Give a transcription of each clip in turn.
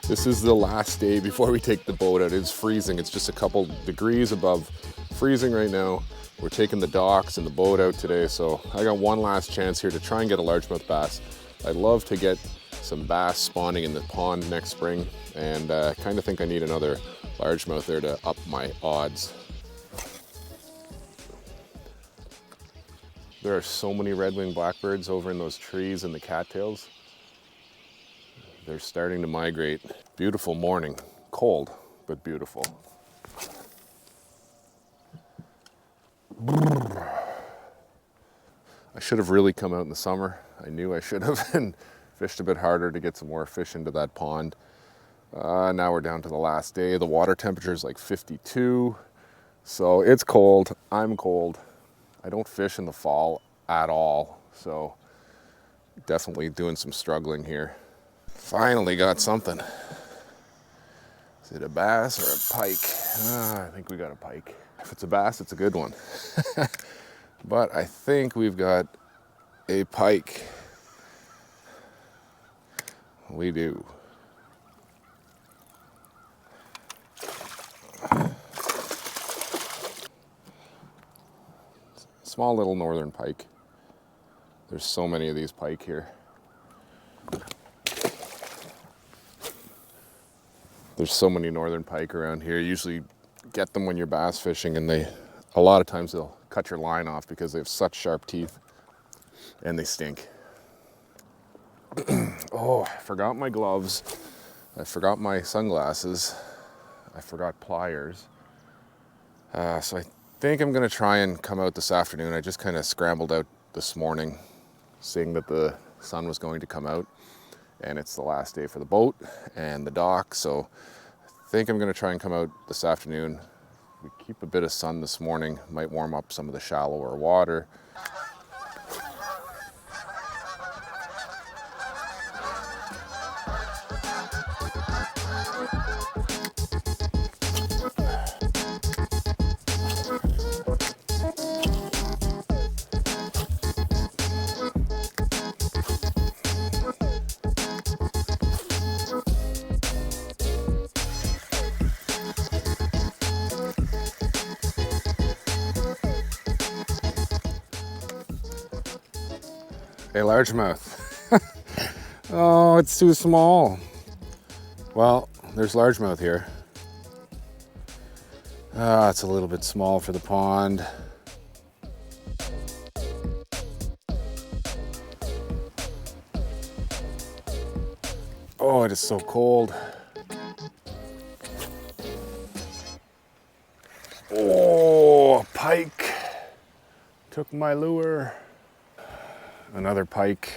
This is the last day before we take the boat out. It's freezing. It's just a couple degrees above freezing right now. We're taking the docks and the boat out today, so I got one last chance here to try and get a largemouth bass. I'd love to get some bass spawning in the pond next spring, and I kind of think I need another largemouth there to up my odds. There are so many red-winged blackbirds over in those trees and the cattails. They're starting to migrate. Beautiful morning. Cold, but beautiful. I should have really come out in the summer. I knew I should have and fished a bit harder to get some more fish into that pond. Now we're down to the last day. The water temperature is like 52. So it's cold. I'm cold. I don't fish in the fall at all. So definitely doing some struggling here. Finally got something. Is it a bass or a pike? I think we got a pike. If it's a bass, it's a good one. But I think we've got a pike. We do. Small little northern pike. There's so many of these pike here. There's so many northern pike around here. You usually get them when you're bass fishing, and a lot of times they'll cut your line off because they have such sharp teeth and they stink. Oh, I forgot my gloves. I forgot my sunglasses. I forgot pliers. So I think I'm gonna try and come out this afternoon. I just kind of scrambled out this morning, seeing that the sun was going to come out. And it's the last day for the boat and the dock, so I think I'm gonna try and come out this afternoon. We keep a bit of sun this morning, might warm up some of the shallower water. A largemouth. Oh, it's too small. Well, there's largemouth here. It's a little bit small for the pond. Oh, it is so cold. Oh, a pike. Took my lure. Another pike.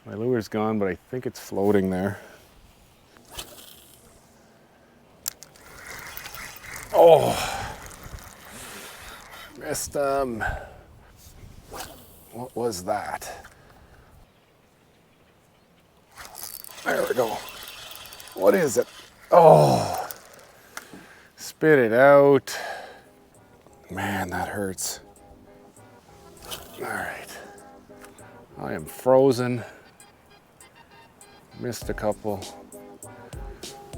My lure's gone, but I think it's floating there. Oh, missed them. What was that? There we go. What is it? Oh, spit it out. Man, that hurts. All right. I am frozen. Missed a couple.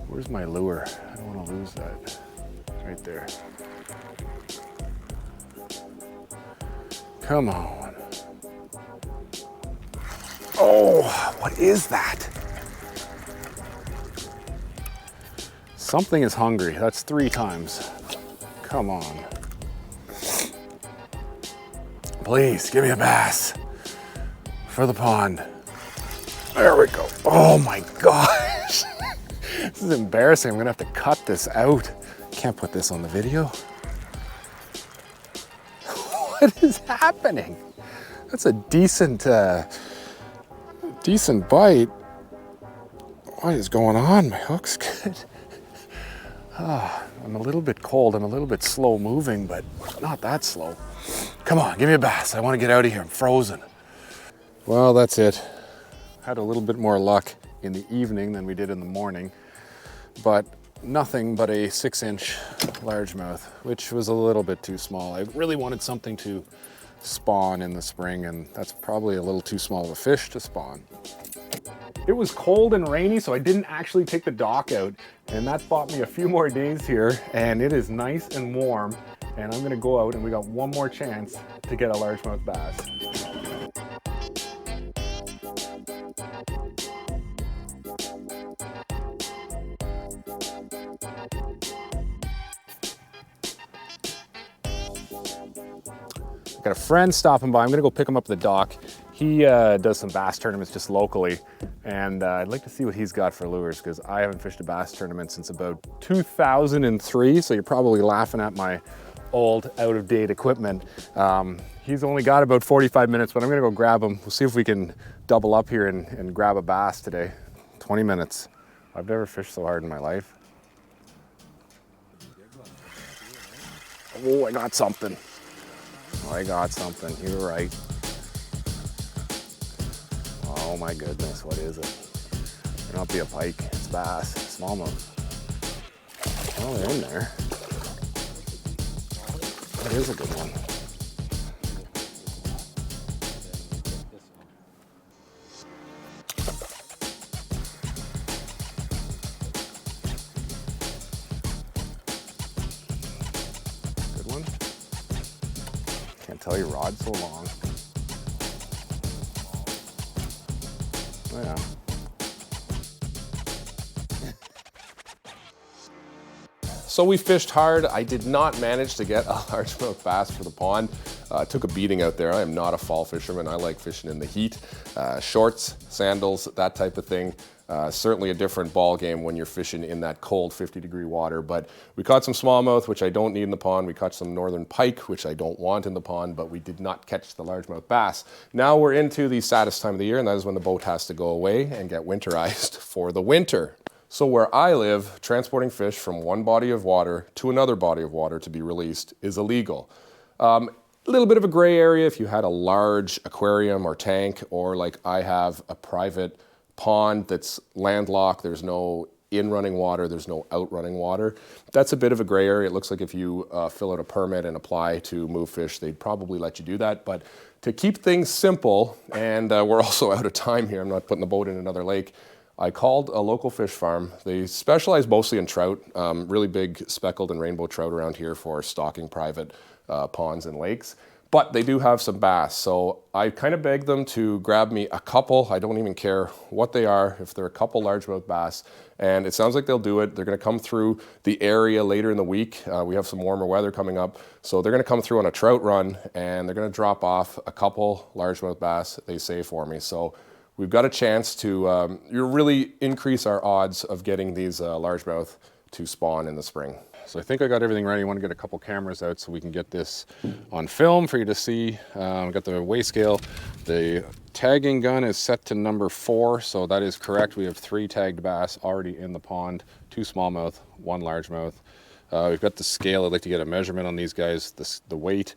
Where's my lure? I don't want to lose that. It's right there. Come on. Oh, what is that? Something is hungry. That's 3 times. Come on. Please, give me a bass for the pond. There we go. Oh my gosh. This is embarrassing. I'm gonna have to cut this out. Can't put this on the video. What is happening? That's a decent bite. What is going on? My hook's good. I'm a little bit cold. I'm a little bit slow moving, but not that slow. Come on, give me a bass. I want to get out of here. I'm frozen. Well, that's it. Had a little bit more luck in the evening than we did in the morning, but nothing but a 6-inch largemouth, which was a little bit too small. I really wanted something to spawn in the spring, and that's probably a little too small of a fish to spawn. It was cold and rainy, so I didn't actually take the dock out, and that bought me a few more days here, and it is nice and warm, and I'm gonna go out and we got one more chance to get a largemouth bass. Got a friend stopping by. I'm gonna go pick him up at the dock. He does some bass tournaments just locally, and I'd like to see what he's got for lures, because I haven't fished a bass tournament since about 2003, so you're probably laughing at my old, out-of-date equipment. He's only got about 45 minutes, but I'm gonna go grab him. We'll see if we can double up here and grab a bass today. 20 minutes. I've never fished so hard in my life. Oh, I got something. I got something, you're right. Oh my goodness, what is it? It'll not be a pike, it's bass, smallmouth. Oh, they're in there. That is a good one. Good one. Can't tell your rod's so long. Oh yeah. So we fished hard. I did not manage to get a largemouth bass for the pond. Took a beating out there. I am not a fall fisherman. I like fishing in the heat. Shorts, sandals, that type of thing. Certainly a different ball game when you're fishing in that cold 50-degree water. But we caught some smallmouth, which I don't need in the pond. We caught some northern pike, which I don't want in the pond, but we did not catch the largemouth bass. Now we're into the saddest time of the year, and that is when the boat has to go away and get winterized for the winter. So where I live, transporting fish from one body of water to another body of water to be released is illegal. A little bit of a gray area if you had a large aquarium or tank, or like I have a private pond that's landlocked, there's no in-running water, there's no out-running water. That's a bit of a gray area. It looks like if you fill out a permit and apply to move fish, they'd probably let you do that. But to keep things simple, and we're also out of time here, I'm not putting the boat in another lake, I called a local fish farm. They specialize mostly in trout, really big speckled and rainbow trout around here for stocking private ponds and lakes. But they do have some bass, so I kind of begged them to grab me a couple. I don't even care what they are, if they're a couple largemouth bass, and it sounds like they'll do it. They're gonna come through the area later in the week. We have some warmer weather coming up, so they're gonna come through on a trout run, and they're gonna drop off a couple largemouth bass, they say, for me. So we've got a chance to really increase our odds of getting these largemouth to spawn in the spring. So I think I got everything ready. I want to get a couple cameras out so we can get this on film for you to see. I've got the weigh scale. The tagging gun is set to number 4, so that is correct. We have 3 tagged bass already in the pond, 2 smallmouth, 1 largemouth. We've got the scale. I'd like to get a measurement on these guys, the weight.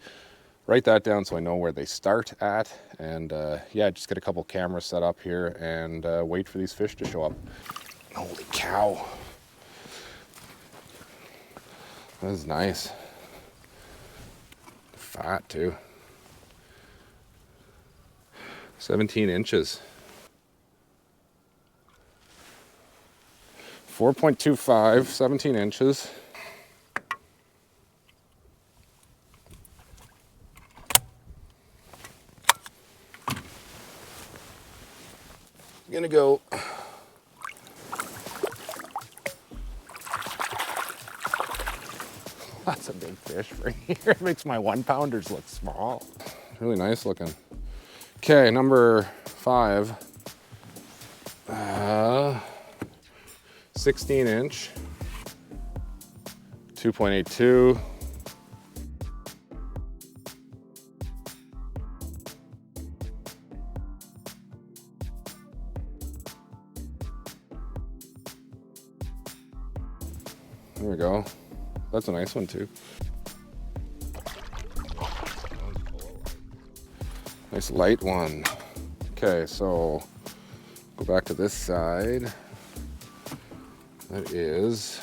Write that down so I know where they start at. And yeah, just get a couple cameras set up here and wait for these fish to show up. Holy cow. That is nice. Fat too. 17 inches. 4.25, 17 inches. I'm gonna go that's a big fish right here. It makes my 1-pounders look small. Really nice looking. Okay, number 5. 16 inch. 2.82. There we go. That's a nice one too. Nice light one. Okay, so go back to this side. That is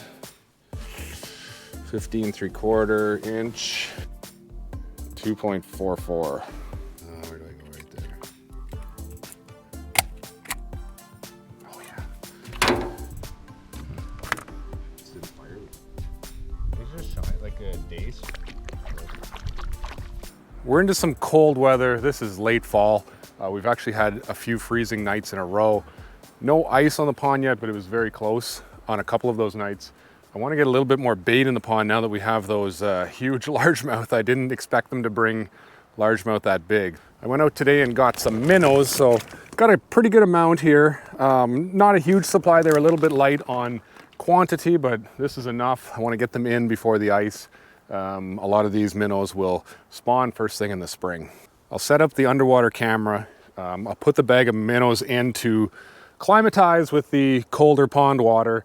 15 3/4 inch, 2.44. Where do I go right there? Oh yeah. This didn't fire me. It's just shine like a daze. We're into some cold weather. This is late fall. We've actually had a few freezing nights in a row. No ice on the pond yet, but it was very close on a couple of those nights. I want to get a little bit more bait in the pond now that we have those huge largemouth. I didn't expect them to bring largemouth that big. I went out today and got some minnows, so got a pretty good amount here. Not a huge supply. They're a little bit light on quantity, but this is enough. I want to get them in before the ice. A lot of these minnows will spawn first thing in the spring. I'll set up the underwater camera. I'll put the bag of minnows in to climatize with the colder pond water.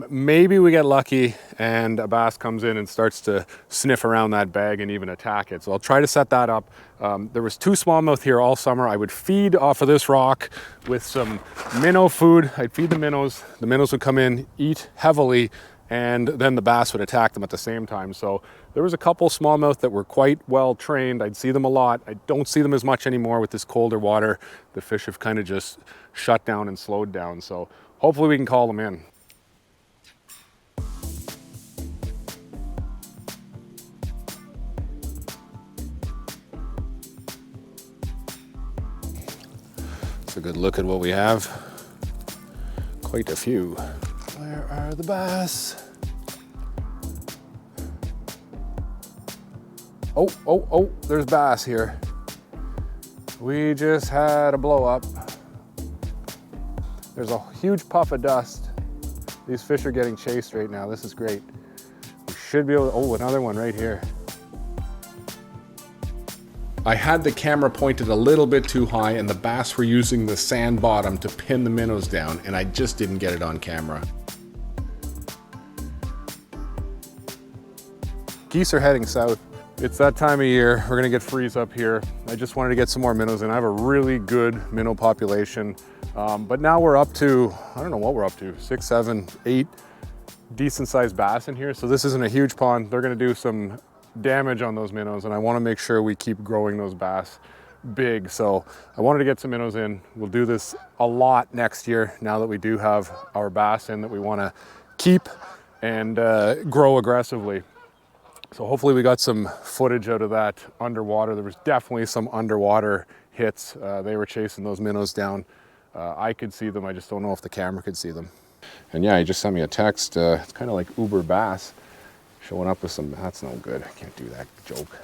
Maybe we get lucky and a bass comes in and starts to sniff around that bag and even attack it. So I'll try to set that up. There was 2 smallmouth here all summer. I would feed off of this rock with some minnow food. I'd feed the minnows. The minnows would come in, eat heavily, and then the bass would attack them at the same time. So there was a couple smallmouth that were quite well trained. I'd see them a lot. I don't see them as much anymore with this colder water. The fish have kind of just shut down and slowed down. So hopefully we can call them in. It's a good look at what we have. Quite a few. Where are the bass? Oh, there's bass here. We just had a blow up. There's a huge puff of dust. These fish are getting chased right now. This is great. We should be able to, oh, another one right here. I had the camera pointed a little bit too high and the bass were using the sand bottom to pin the minnows down, and I just didn't get it on camera. Geese are heading south. It's that time of year. We're gonna get freeze up here. I just wanted to get some more minnows in. I have a really good minnow population. But now we're up to, I don't know what we're up to, 6, 7, 8 decent sized bass in here. So this isn't a huge pond. They're gonna do some damage on those minnows, and I wanna make sure we keep growing those bass big. So I wanted to get some minnows in. We'll do this a lot next year now that we do have our bass in that we wanna keep and grow aggressively. So hopefully we got some footage out of that underwater. There was definitely some underwater hits. They were chasing those minnows down. I could see them, I just don't know if the camera could see them. And yeah, he just sent me a text. It's kind of like Uber Bass showing up with some, that's no good. I can't do that joke.